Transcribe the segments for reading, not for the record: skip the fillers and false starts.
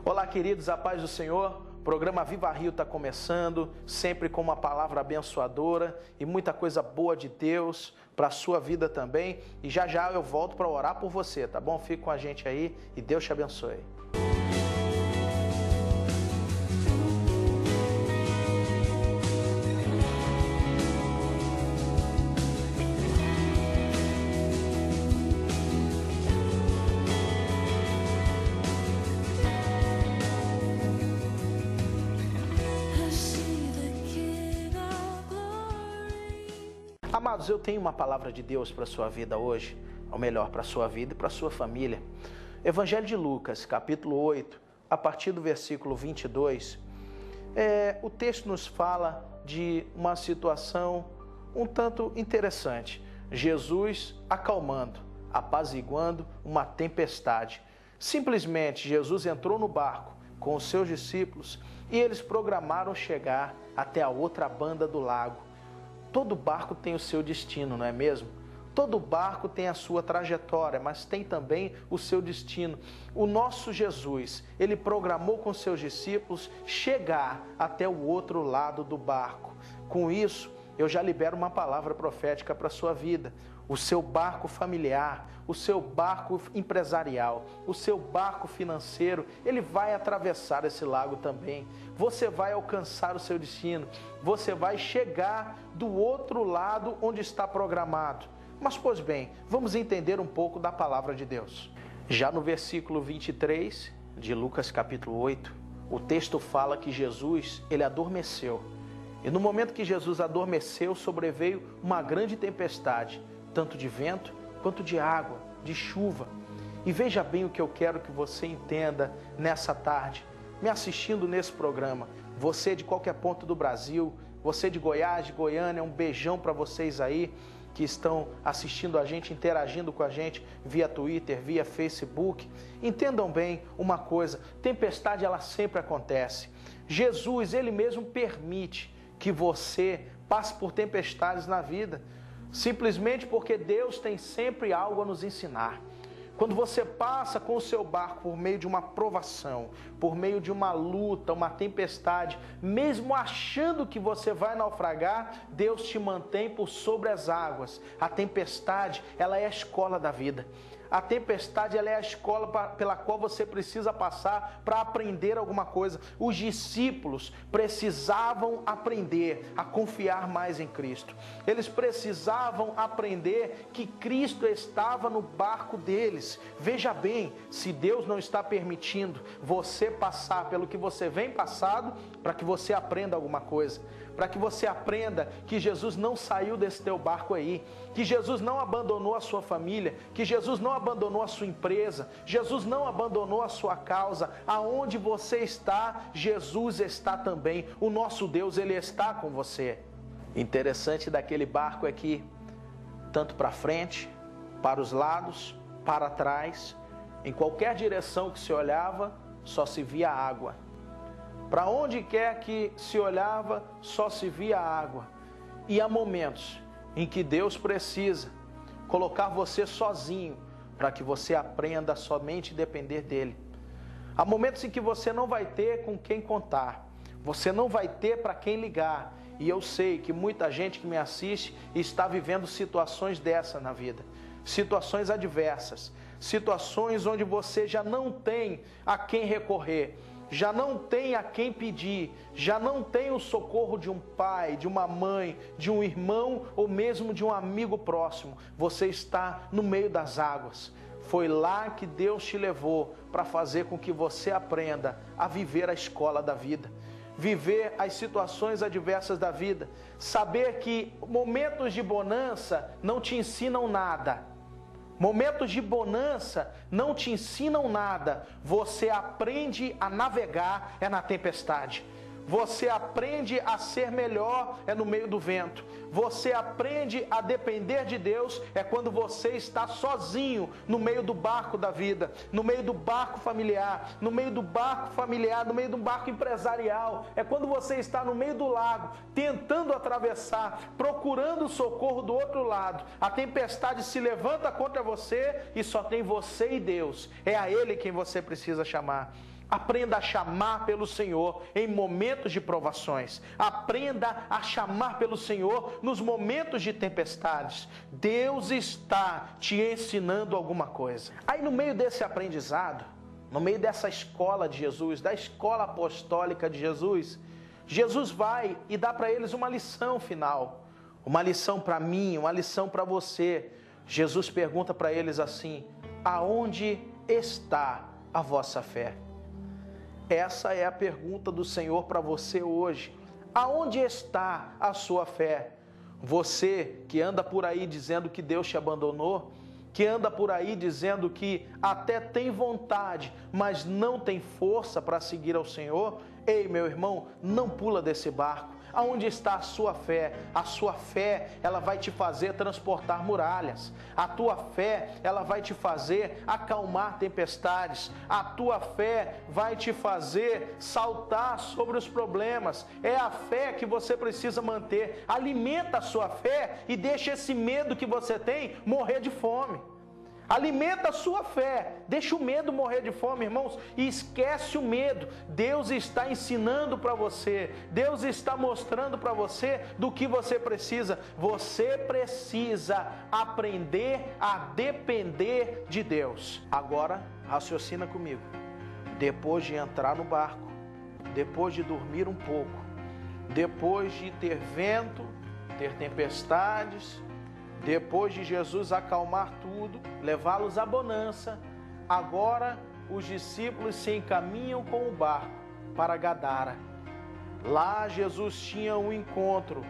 Olá, queridos, a paz do Senhor. O programa Viva Rio está começando, sempre com uma palavra abençoadora e muita coisa boa de Deus para a sua vida também. E já já eu volto para orar por você, tá bom? Fique com a gente aí e Deus te abençoe. Amados, eu tenho uma palavra de Deus para a sua vida hoje, ou melhor, para a sua vida e para a sua família. Evangelho de Lucas, capítulo 8, a partir do versículo 22, o texto nos fala de uma situação um tanto interessante. Jesus acalmando, apaziguando uma tempestade. Simplesmente, Jesus entrou no barco com os seus discípulos e eles programaram chegar até a outra banda do lago. Todo barco tem o seu destino, não é mesmo? Todo barco tem a sua trajetória, mas tem também o seu destino. O nosso Jesus, ele programou com seus discípulos chegar até o outro lado do barco. Com isso, eu já libero uma palavra profética para a sua vida. O seu barco familiar, o seu barco empresarial, o seu barco financeiro, ele vai atravessar esse lago também. Você vai alcançar o seu destino. Você vai chegar do outro lado onde está programado. Mas, pois bem, vamos entender um pouco da palavra de Deus. Já no versículo 23 de Lucas capítulo 8, o texto fala que Jesus, ele adormeceu. E no momento que Jesus adormeceu, sobreveio uma grande tempestade, tanto de vento quanto de água, de chuva. E veja bem o que eu quero que você entenda nessa tarde, me assistindo nesse programa. Você de qualquer ponto do Brasil, você de Goiás, de Goiânia, um beijão para vocês aí que estão assistindo a gente, interagindo com a gente via Twitter, via Facebook. Entendam bem uma coisa, tempestade ela sempre acontece. Jesus, ele mesmo permite que você passe por tempestades na vida, simplesmente porque Deus tem sempre algo a nos ensinar. Quando você passa com o seu barco por meio de uma provação, por meio de uma luta, uma tempestade, mesmo achando que você vai naufragar, Deus te mantém por sobre as águas. A tempestade, ela é a escola da vida. A tempestade, ela é a escola pela qual você precisa passar para aprender alguma coisa. Os discípulos precisavam aprender a confiar mais em Cristo. Eles precisavam aprender que Cristo estava no barco deles. Veja bem, se Deus não está permitindo você passar pelo que você vem passado, para que você aprenda alguma coisa, para que você aprenda que Jesus não saiu desse teu barco aí, que Jesus não abandonou a sua família, que Jesus não abandonou a sua empresa, Jesus não abandonou a sua causa. Aonde você está, Jesus está também. O nosso Deus, ele está com você. Interessante daquele barco é que, tanto para frente, para os lados, para trás, em qualquer direção que se olhava, só se via água. Para onde quer que se olhava, só se via água. E há momentos em que Deus precisa colocar você sozinho para que você aprenda a somente depender dele. Há momentos em que você não vai ter com quem contar, você não vai ter para quem ligar. E eu sei que muita gente que me assiste está vivendo situações dessa na vida. Situações adversas, situações onde você já não tem a quem recorrer, já não tem a quem pedir, já não tem o socorro de um pai, de uma mãe, de um irmão ou mesmo de um amigo próximo. Você está no meio das águas. Foi lá que Deus te levou para fazer com que você aprenda a viver a escola da vida. Viver as situações adversas da vida. Saber que momentos de bonança não te ensinam nada. Momentos de bonança não te ensinam nada. Você aprende a navegar na tempestade. Você aprende a ser melhor no meio do vento. Você aprende a depender de Deus quando você está sozinho no meio do barco da vida, no meio do barco familiar, no meio do barco empresarial. É quando você está no meio do lago, tentando atravessar, procurando socorro do outro lado. A tempestade se levanta contra você e só tem você e Deus. É a Ele quem você precisa chamar. Aprenda a chamar pelo Senhor em momentos de provações. Aprenda a chamar pelo Senhor nos momentos de tempestades. Deus está te ensinando alguma coisa. Aí no meio desse aprendizado, no meio dessa escola de Jesus, da escola apostólica de Jesus, Jesus vai e dá para eles uma lição final. Uma lição para mim, uma lição para você. Jesus pergunta para eles assim: aonde está a vossa fé? Essa é a pergunta do Senhor para você hoje. Aonde está a sua fé? Você que anda por aí dizendo que Deus te abandonou, que anda por aí dizendo que até tem vontade, mas não tem força para seguir ao Senhor, ei, meu irmão, não pula desse barco. Aonde está a sua fé? A sua fé, ela vai te fazer transportar muralhas. A tua fé, ela vai te fazer acalmar tempestades. A tua fé vai te fazer saltar sobre os problemas. É a fé que você precisa manter. Alimenta a sua fé e deixa esse medo que você tem morrer de fome. Alimenta a sua fé, deixa o medo morrer de fome, irmãos, e esquece o medo. Deus está ensinando para você, Deus está mostrando para você do que você precisa. Você precisa aprender a depender de Deus. Agora, raciocina comigo. Depois de entrar no barco, depois de dormir um pouco, depois de ter vento, ter tempestades, depois de Jesus acalmar tudo, levá-los à bonança, agora os discípulos se encaminham com o barco para Gadara. Lá Jesus tinha um encontro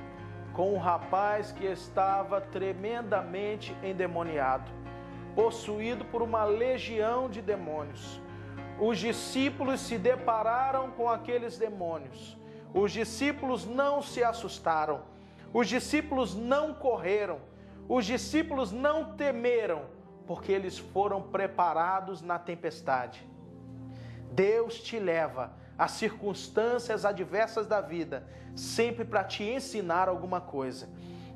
com um rapaz que estava tremendamente endemoniado, possuído por uma legião de demônios. Os discípulos se depararam com aqueles demônios. Os discípulos não se assustaram. Os discípulos não correram. Os discípulos não temeram, porque eles foram preparados na tempestade. Deus te leva às circunstâncias adversas da vida, sempre para te ensinar alguma coisa.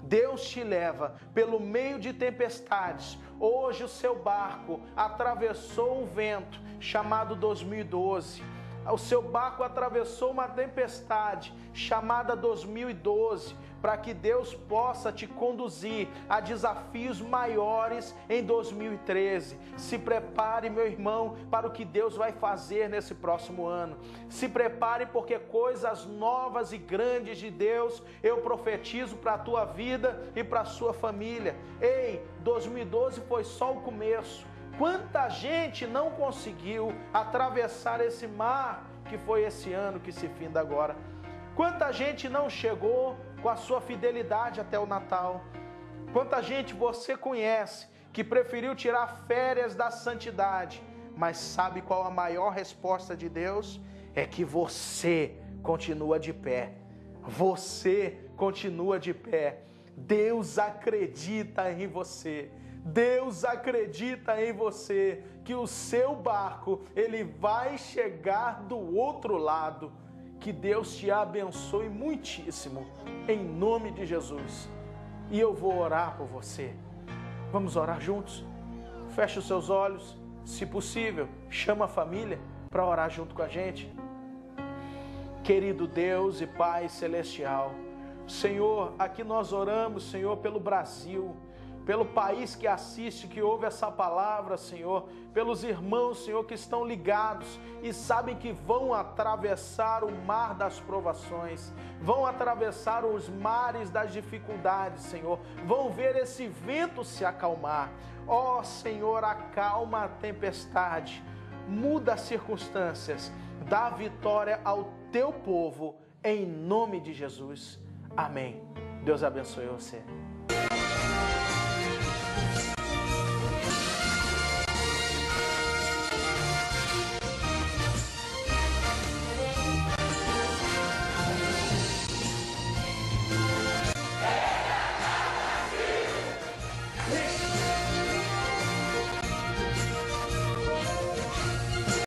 Deus te leva pelo meio de tempestades. Hoje o seu barco atravessou um vento chamado 2012. O seu barco atravessou uma tempestade chamada 2012, para que Deus possa te conduzir a desafios maiores em 2013. Se prepare, meu irmão, para o que Deus vai fazer nesse próximo ano. Se prepare, porque coisas novas e grandes de Deus eu profetizo para a tua vida e para a sua família. Ei, 2012 foi só o começo. Quanta gente não conseguiu atravessar esse mar que foi esse ano que se finda agora? Quanta gente não chegou com a sua fidelidade até o Natal? Quanta gente você conhece que preferiu tirar férias da santidade? Mas sabe qual a maior resposta de Deus? É que você continua de pé. Você continua de pé. Deus acredita em você. Deus acredita em você, que o seu barco, ele vai chegar do outro lado. Que Deus te abençoe muitíssimo, em nome de Jesus. E eu vou orar por você. Vamos orar juntos? Feche os seus olhos, se possível, chama a família para orar junto com a gente. Querido Deus e Pai Celestial, Senhor, aqui nós oramos, Senhor, pelo Brasil, pelo país que assiste, que ouve essa palavra, Senhor, pelos irmãos, Senhor, que estão ligados e sabem que vão atravessar o mar das provações, vão atravessar os mares das dificuldades, Senhor, vão ver esse vento se acalmar. Ó Senhor, acalma a tempestade, muda as circunstâncias, dá vitória ao teu povo, em nome de Jesus. Amém. Deus abençoe você.